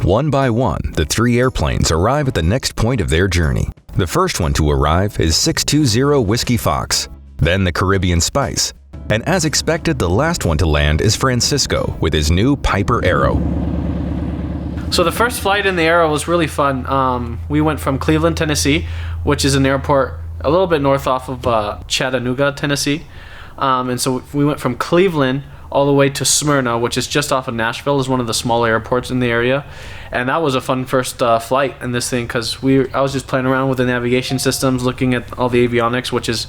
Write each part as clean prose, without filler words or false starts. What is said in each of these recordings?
One by one, the 3 airplanes arrive at the next point of their journey. The first one to arrive is 620 Whiskey Fox, then the Caribbean Spice, and as expected, the last one to land is Francisco with his new Piper Arrow. So the first flight in the Arrow was really fun. We went from Cleveland, Tennessee, which is an airport a little bit north off of Chattanooga, Tennessee. And so we went from Cleveland all the way to Smyrna, which is just off of Nashville, is one of the smaller airports in the area. And that was a fun first flight in this thing because I was just playing around with the navigation systems, looking at all the avionics, which is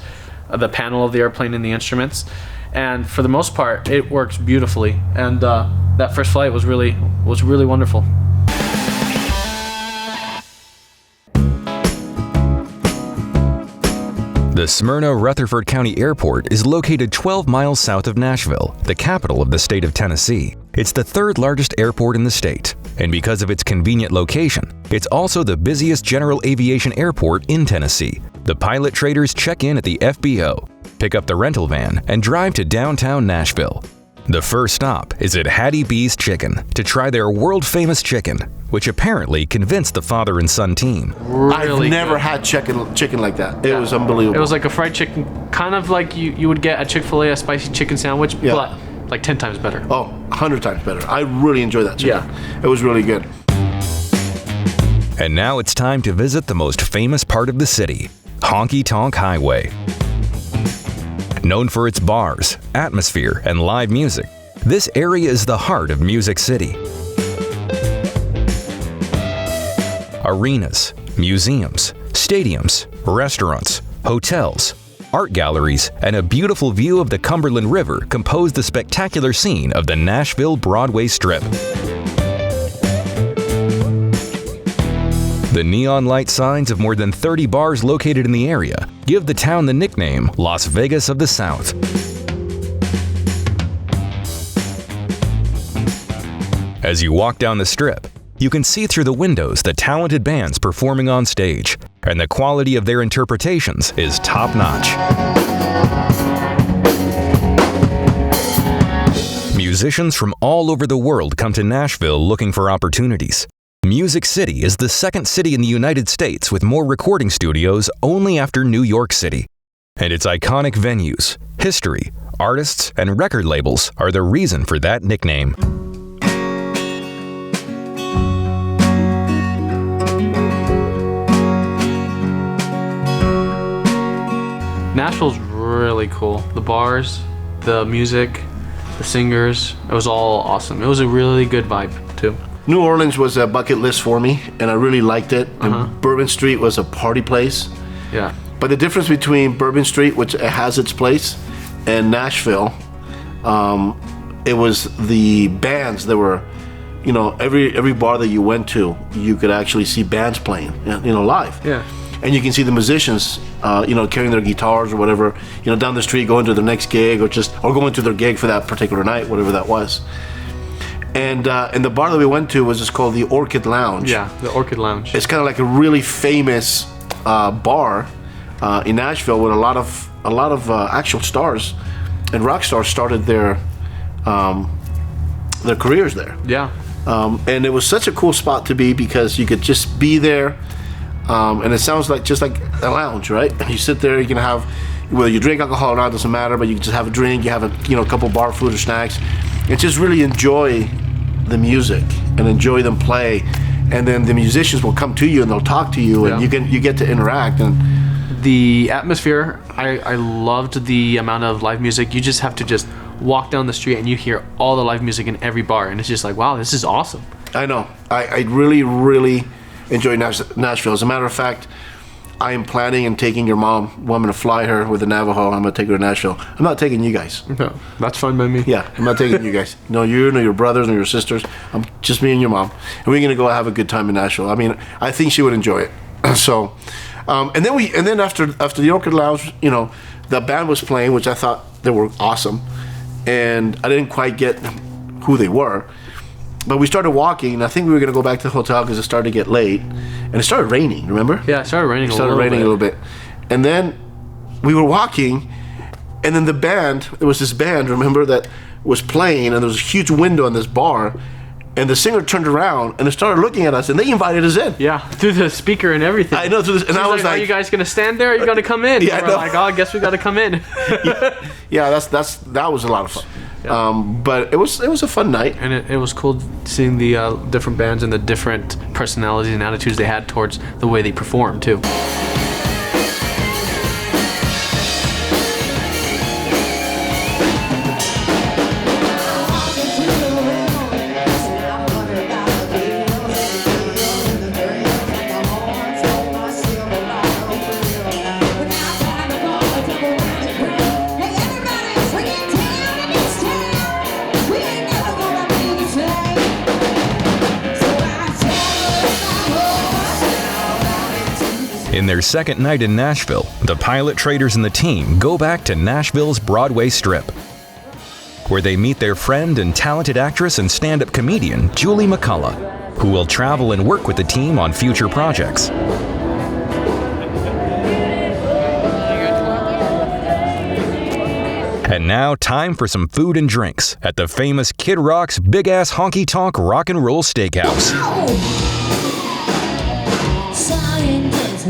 the panel of the airplane and the instruments. And for the most part, it works beautifully. And that first flight was really wonderful. The Smyrna-Rutherford County Airport is located 12 miles south of Nashville, the capital of the state of Tennessee. It's the 3rd largest airport in the state, and because of its convenient location, it's also the busiest general aviation airport in Tennessee. The pilot traders check in at the FBO, pick up the rental van, and drive to downtown Nashville. The first stop is at Hattie B's Chicken to try their world-famous chicken, which apparently convinced the father and son team. Really I've never had chicken like that. It was unbelievable. It was like a fried chicken, kind of like you would get at Chick-fil-A, a spicy chicken sandwich, but like 10 times better. Oh, 100 times better. I really enjoyed that chicken. Yeah. It was really good. And now it's time to visit the most famous part of the city, Honky Tonk Highway. Known for its bars, atmosphere, and live music, this area is the heart of Music City. Arenas, museums, stadiums, restaurants, hotels, art galleries, and a beautiful view of the Cumberland River compose the spectacular scene of the Nashville Broadway Strip. The neon light signs of more than 30 bars located in the area give the town the nickname Las Vegas of the South. As you walk down the strip, you can see through the windows the talented bands performing on stage, and the quality of their interpretations is top-notch. Musicians from all over the world come to Nashville looking for opportunities. Music City is the 2nd city in the United States with more recording studios only after New York City. And its iconic venues, history, artists, and record labels are the reason for that nickname. Nashville's really cool. The bars, the music, the singers, it was all awesome. It was a really good vibe too. New Orleans was a bucket list for me, and I really liked it. And Bourbon Street was a party place. Yeah. But the difference between Bourbon Street, which has its place, and Nashville, it was the bands that were, every bar that you went to, you could actually see bands playing, live. Yeah. And you can see the musicians, carrying their guitars or whatever, down the street going to their next gig or going to their gig for that particular night, whatever that was. And the bar that we went to was just called the Orchid Lounge. Yeah, the Orchid Lounge. It's kind of like a really famous bar in Nashville with a lot of actual stars and rock stars started their careers there. Yeah. And it was such a cool spot to be because you could just be there, and it sounds like just like a lounge, right? You sit there, you can have, whether you drink alcohol or not, doesn't matter, but you can just have a drink, you have a couple bar food or snacks, and just really enjoy the music and enjoy them play. And then the musicians will come to you and they'll talk to you, and you get to interact. And the atmosphere, I loved the amount of live music. You just have to just walk down the street and you hear all the live music in every bar, and it's just like, wow, this is awesome. I know. I really, really enjoy Nashville. As a matter of fact, I am planning on taking your mom. Well, I'm going to fly her with the Navajo. I'm going to take her to Nashville. I'm not taking you guys. No, that's fine by me. Yeah, I'm not taking you guys. No, you, no, your brothers, no, your sisters. I'm just me and your mom. And we're going to go have a good time in Nashville. I mean, I think she would enjoy it. So, and then after the Orchid Lounge, the band was playing, which I thought they were awesome. And I didn't quite get who they were. But we started walking, and I think we were going to go back to the hotel because it started to get late. And it started raining, remember? Yeah, it started raining a little bit. And then we were walking, and then there was this band, remember, that was playing, and there was a huge window in this bar, And the singer turned around and they started looking at us, and they invited us in. Yeah, through the speaker and everything. I know, and I was like, "Are you guys gonna stand there? Or are you gonna come in?" Yeah, we're like, "Oh, I guess we gotta come in." yeah, that was a lot of fun. Yeah. But it was a fun night, and it was cool seeing the different bands and the different personalities and attitudes they had towards the way they performed too. In their second night in Nashville, the pilot traders and the team go back to Nashville's Broadway Strip, where they meet their friend and talented actress and stand-up comedian Julie McCullough, who will travel and work with the team on future projects. And now, time for some food and drinks at the famous Kid Rock's Big Ass Honky Tonk Rock and Roll Steakhouse.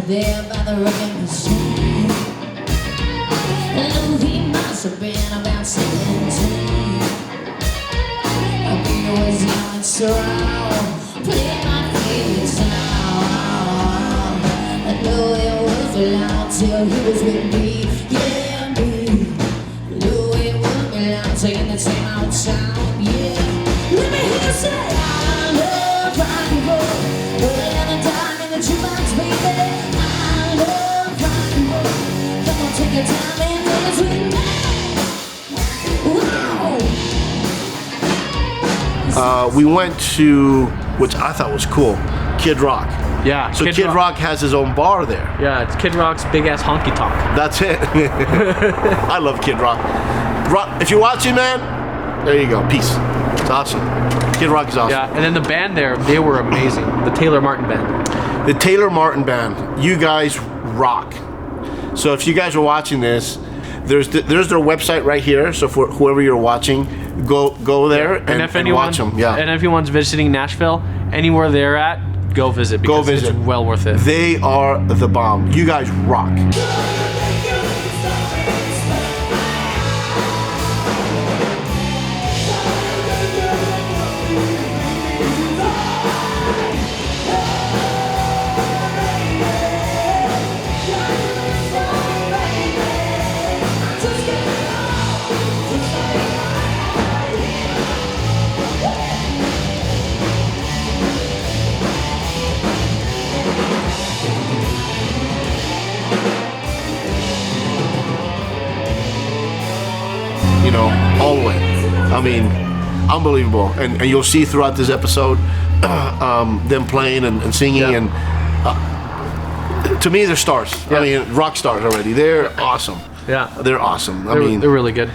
There by the wrecking machine, and he must have been about 17. I was young and strong, playing my favorite song. I knew it was long till he was with me, yeah, me. Knew it would be long singing the same old song, yeah. Let me hear you say, I love rock and roll, put another dime in the jukebox, baby. Take your time and dance with me. We went to, which I thought was cool, Kid Rock. Yeah. So Kid Rock has his own bar there. Yeah, it's Kid Rock's Big Ass Honky Tonk. That's it. I love Kid Rock. If you're watching, man, there you go. Peace. It's awesome. Kid Rock is awesome. Yeah, and then the band there, they were amazing. The Taylor Martin Band. The Taylor Martin Band. You guys rock. So if you guys are watching this, there's their website right here. So for whoever you're watching, go there and watch them. Yeah. And if anyone's visiting Nashville, anywhere they're at, go visit. Because it's well worth it. They are the bomb. You guys rock. You know, all the way. I mean, unbelievable. And you'll see throughout this episode them playing and singing. Yeah. And to me, they're stars. Yeah. I mean, rock stars already. They're awesome. Yeah. They're awesome. They're really good.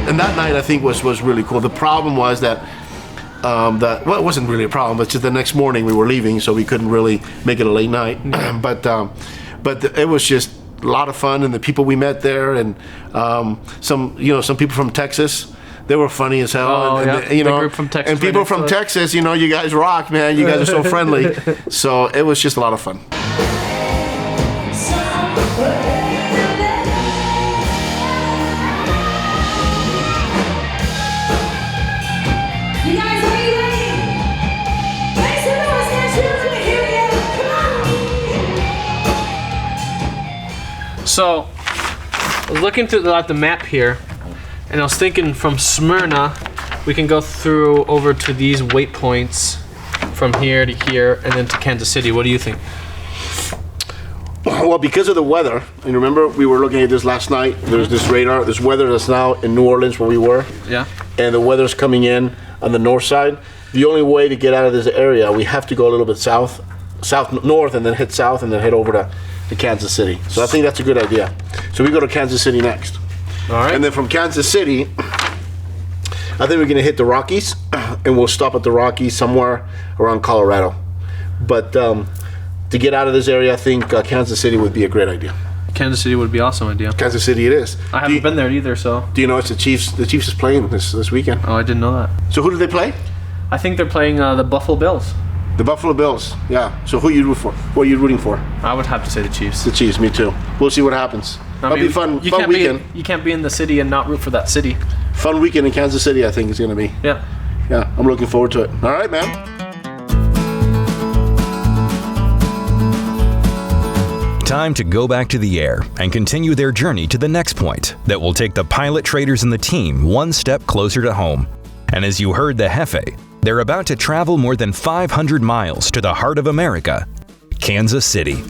And that night, I think, was really cool. The problem was that, well, it wasn't really a problem, but just the next morning we were leaving, so we couldn't really make it a late night. But it was just a lot of fun, and the people we met there, and some people from Texas. They were funny as hell. Oh, and yeah. The group from Texas. And people from Texas, you guys rock, man. You guys are so friendly. So it was just a lot of fun. So, I was looking at the map here, and I was thinking from Smyrna, we can go through over to these waypoints from here to here, and then to Kansas City. What do you think? Well, because of the weather, and remember we were looking at this last night. There's this radar, this weather that's now in New Orleans where we were. Yeah. And the weather's coming in on the north side. The only way to get out of this area, we have to go a little bit north, and then head south, and then head over to Kansas City. So I think that's a good idea. So we go to Kansas City next. All right. And then from Kansas City, I think we're going to hit the Rockies, and we'll stop at the Rockies somewhere around Colorado. But to get out of this area, I think Kansas City would be a great idea. Kansas City would be an awesome idea. Kansas City it is. I haven't been there either, so. Do you know it's the Chiefs? The Chiefs is playing this weekend. Oh, I didn't know that. So who do they play? I think they're playing the Buffalo Bills. The Buffalo Bills. Yeah. So who are you rooting for? Who are you rooting for? I would have to say the Chiefs. The Chiefs. Me too. We'll see what happens. That'll be fun. Fun weekend. You can't be in the city and not root for that city. Fun weekend in Kansas City, I think, is going to be. Yeah. Yeah. I'm looking forward to it. All right, man. Time to go back to the air and continue their journey to the next point that will take the pilot traders and the team one step closer to home. And as you heard the Jefe, they're about to travel more than 500 miles to the heart of America, Kansas City.